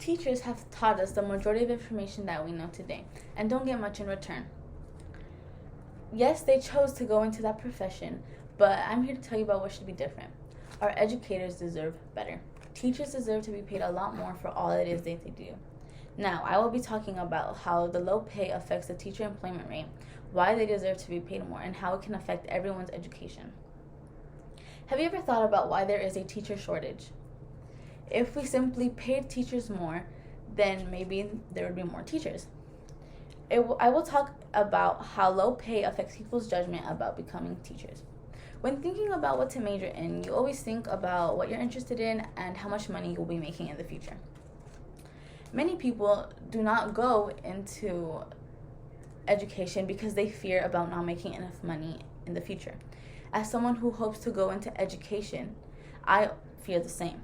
Teachers have taught us the majority of information that we know today and don't get much in return. Yes, they chose to go into that profession, but I'm here to tell you about what should be different. Our educators deserve better. Teachers deserve to be paid a lot more for all it is that they do. Now, I will be talking about how the low pay affects the teacher employment rate, why they deserve to be paid more, and how it can affect everyone's education. Have you ever thought about why there is a teacher shortage? If we simply paid teachers more, then maybe there would be more teachers. I will talk about how low pay affects people's judgment about becoming teachers. When thinking about what to major in, you always think about what you're interested in and how much money you'll be making in the future. Many people do not go into education because they fear about not making enough money in the future. As someone who hopes to go into education, I fear the same.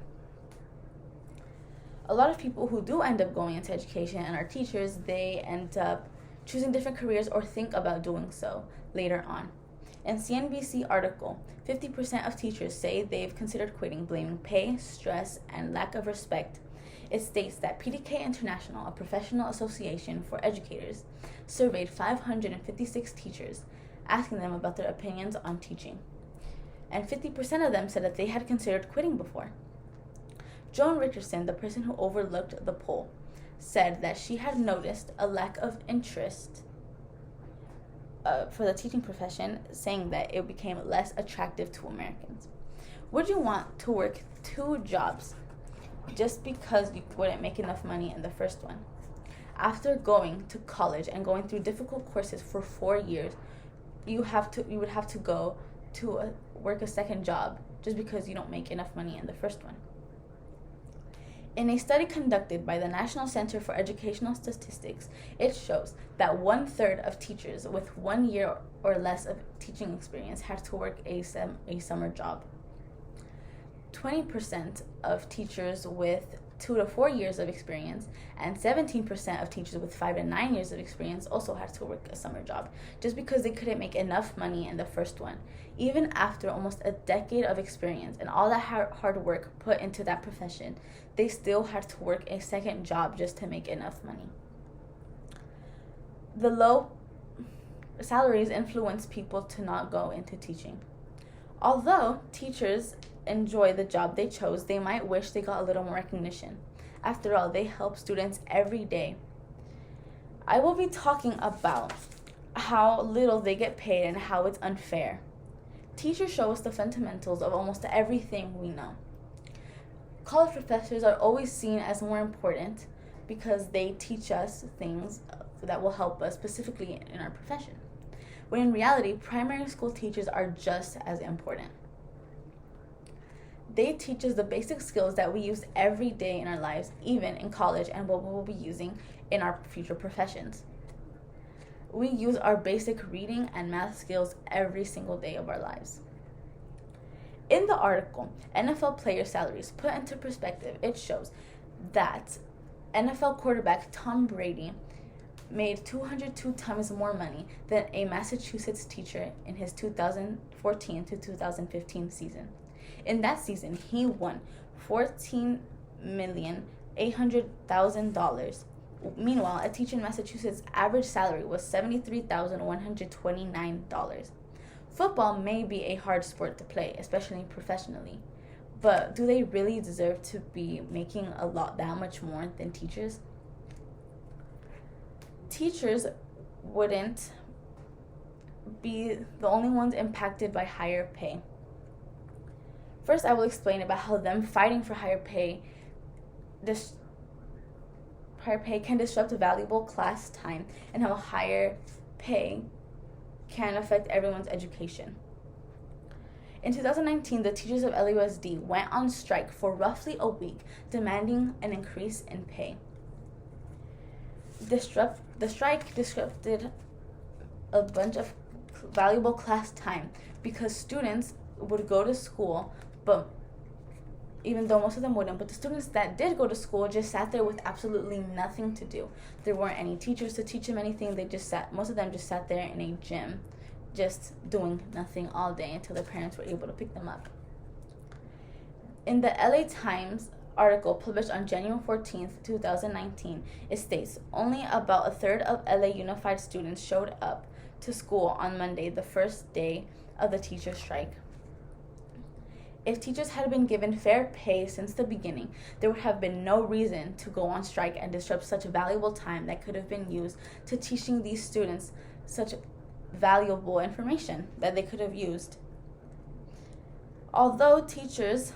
A lot of people who do end up going into education and are teachers, they end up choosing different careers or think about doing so later on. In CNBC article, 50% of teachers say they've considered quitting, blaming pay, stress, and lack of respect. It states that PDK International, a professional association for educators, surveyed 556 teachers, asking them about their opinions on teaching. And 50% of them said that they had considered quitting before. Joan Richardson, the person who overlooked the poll, said that she had noticed a lack of interest for the teaching profession, saying that it became less attractive to Americans. Would you want to work 2 jobs just because you wouldn't make enough money in the first one? After going to college and going through difficult courses for 4 years, you would have to go to work a second job just because you don't make enough money in the first one. In a study conducted by the National Center for Educational Statistics, it shows that 1/3 of teachers with 1 year or less of teaching experience had to work a summer job. 20% of teachers with 2 to 4 years of experience and 17% of teachers with 5 to 9 years of experience also had to work a summer job just because they couldn't make enough money in the first one. Even after almost a decade of experience and all that hard work put into that profession, they still had to work a second job just to make enough money. The low salaries influence people to not go into teaching. Although teachers enjoy the job they chose, they might wish they got a little more recognition. After all, they help students every day. I will be talking about how little they get paid and how it's unfair. Teachers show us the fundamentals of almost everything we know. College professors are always seen as more important because they teach us things that will help us specifically in our profession, when in reality, primary school teachers are just as important. They teach us the basic skills that we use every day in our lives, even in college, and what we will be using in our future professions. We use our basic reading and math skills every single day of our lives. In the article, NFL player salaries put into perspective, it shows that NFL quarterback Tom Brady made 202 times more money than a Massachusetts teacher in his 2014 to 2015 season. In that season, he won $14,800,000. Meanwhile, a teacher in Massachusetts' average salary was $73,129. Football may be a hard sport to play, especially professionally, but do they really deserve to be making that much more than teachers? Teachers wouldn't be the only ones impacted by higher pay. First, I will explain about how them fighting for higher pay can disrupt valuable class time and how higher pay can affect everyone's education. In 2019, the teachers of LUSD went on strike for roughly a week, demanding an increase in pay. The strike disrupted a bunch of valuable class time because students would go to school, but even though most of them wouldn't, but the students that did go to school just sat there with absolutely nothing to do. There weren't any teachers to teach them anything. Most of them just sat there in a gym, just doing nothing all day until their parents were able to pick them up. In the LA Times article published on January 14th, 2019, it states only about a third of LA Unified students showed up to school on Monday, the first day of the teacher strike. If teachers had been given fair pay since the beginning, there would have been no reason to go on strike and disrupt such valuable time that could have been used to teaching these students such valuable information that they could have used. Although teachers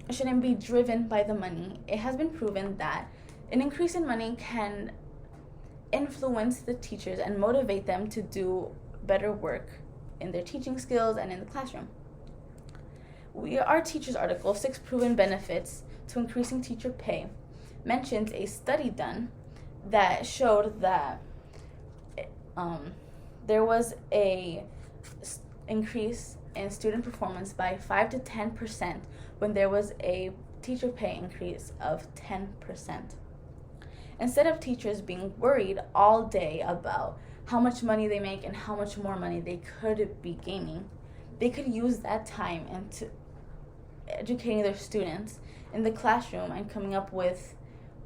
shouldn't be driven by the money, it has been proven that an increase in money can influence the teachers and motivate them to do better work in their teaching skills and in the classroom. Our Teachers article, 6 Proven Benefits to Increasing Teacher Pay, mentions a study done that showed that there was a increase in student performance by 5 to 10% when there was a teacher pay increase of 10%. Instead of teachers being worried all day about how much money they make and how much more money they could be gaining, they could use that time into educating their students in the classroom and coming up with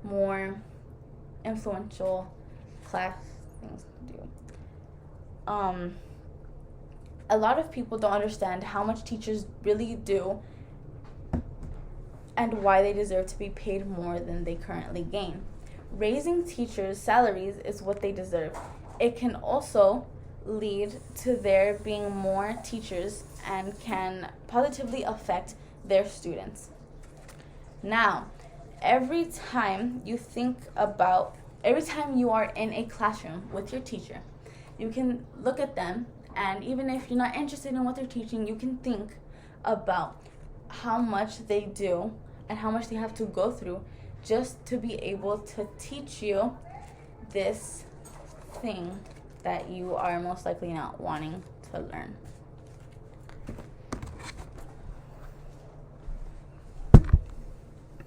more influential class things to do. A lot of people don't understand how much teachers really do and why they deserve to be paid more than they currently gain. Raising teachers' salaries is what they deserve. It can also lead to there being more teachers and can positively affect their students. Now, every time you are in a classroom with your teacher, you can look at them, and even if you're not interested in what they're teaching, you can think about how much they do and how much they have to go through just to be able to teach you this thing that you are most likely not wanting to learn.